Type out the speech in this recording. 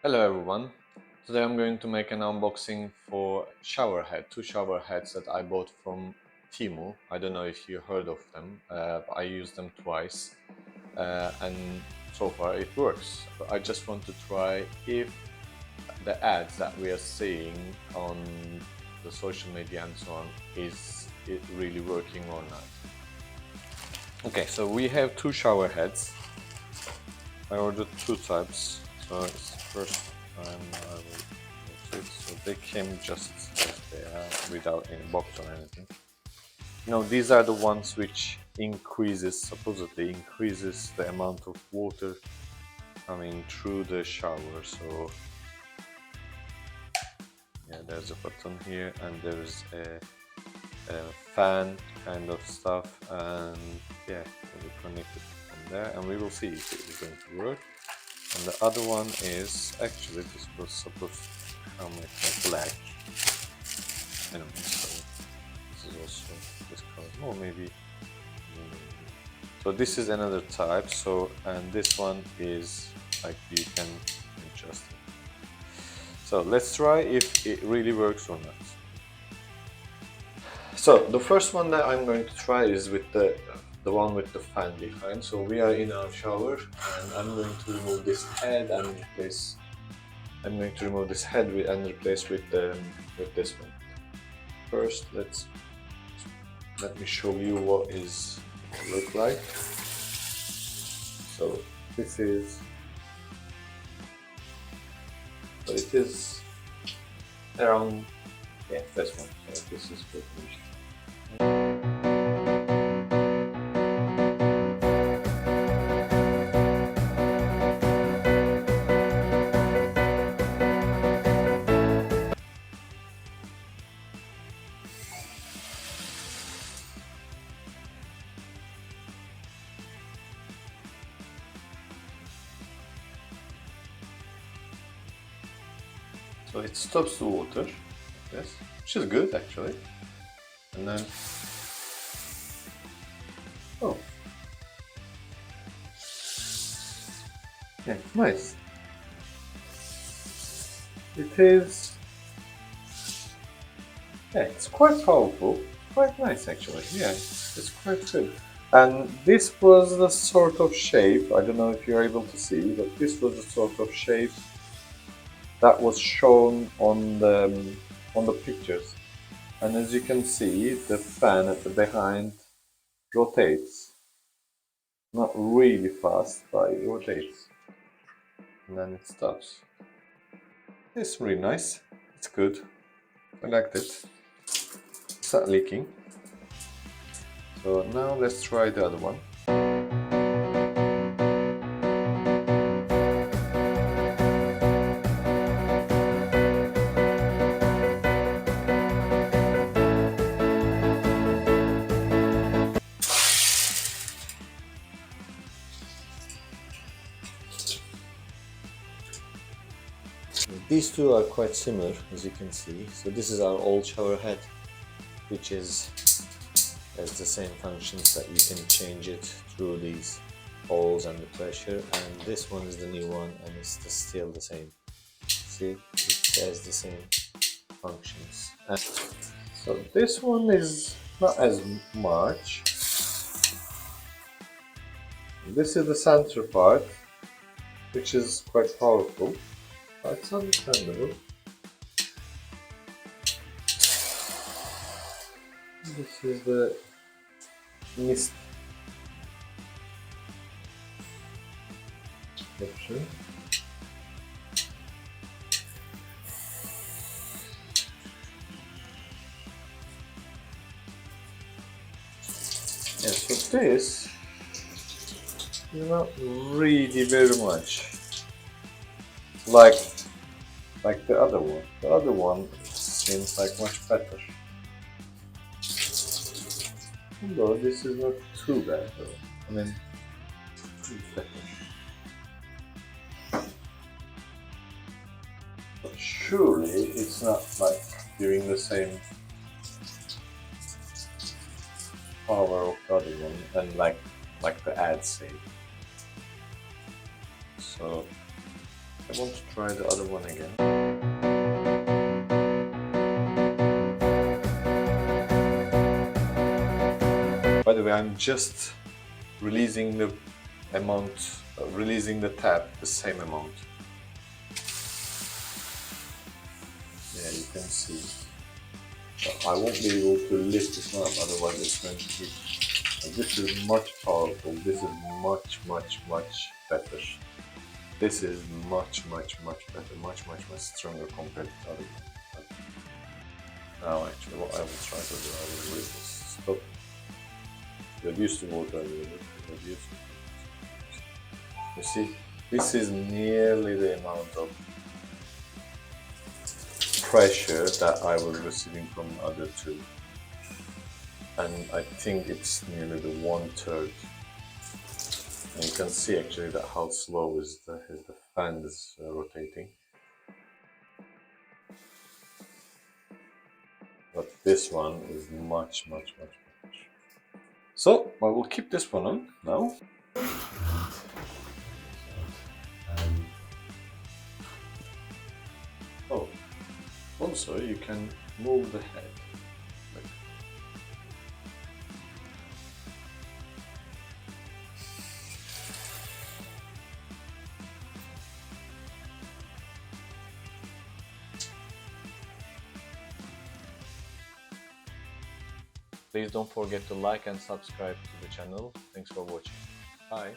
Hello everyone, today I'm going to make an unboxing for shower head, two shower heads that I bought from TEMU. I don't know if you heard of them, I used them twice and so far it works. But I just want to try if the ads that we are seeing on the social media and so on, is it really working or not. Okay, so we have two shower heads. I ordered two types, so it's the first time I will use it. So they came just as they are, without any box or anything. These are the ones which supposedly increases the amount of water coming through the shower. So yeah, there's a button here and there's a fan kind of stuff, and yeah, we connect it from there and we will see if it is going to work. And the other one is, actually this was supposed to come with black. Anyway, so this is also this color, or maybe. So this is another type. So, and this one is like you can adjust it. So let's try if it really works or not. So the first one that I'm going to try is with the one with the fan behind. So we are in our shower and I'm going to remove this head and replace. I'm going to remove this head and replace with this one. First, let me show you what is look like. So this is. So it is around, yeah, this one. So this is good. So it stops the water, yes, which is good actually. And then, oh, yeah, nice. It is, yeah, it's quite powerful, quite nice actually. Yeah, it's quite good. And this was the sort of shape, I don't know if you're able to see, but this was the sort of shape that was shown on the pictures. And as you can see, the fan at the behind rotates. Not really fast, but it rotates. And then it stops. It's really nice. It's good. I liked it. It's not leaking. So now let's try the other one. These two are quite similar, as you can see. So this is our old shower head, which has the same functions that you can change it through these holes and the pressure. And this one is the new one, and it's still the same. See, it has the same functions. And so this one is not as much. This is the center part, which is quite powerful. It's understandable. This is the mist option. Yeah, so this is not really very much like the other one. The other one seems like much better. Although this is not too bad though. I mean, it's better. But surely it's not like giving the same power of the other one, and like the ads say. So I want to try the other one again. By the way, I'm just releasing the amount, releasing the tap the same amount. Yeah, you can see. I won't be able to lift this one up, otherwise it's going to hit. This is much powerful. This is much better. This is much better, much stronger compared to the other one. Now, actually, what I will try to do, I will stop. Reduce the water a little bit. Reduce. You see, this is nearly the amount of pressure that I was receiving from the other two, and I think it's nearly the 1/3. And you can see actually that how slow is the fan is rotating. But this one is much better. So I will keep this one on now. Oh, also you can move the head. Please don't forget to like and subscribe to the channel. Thanks for watching. Bye.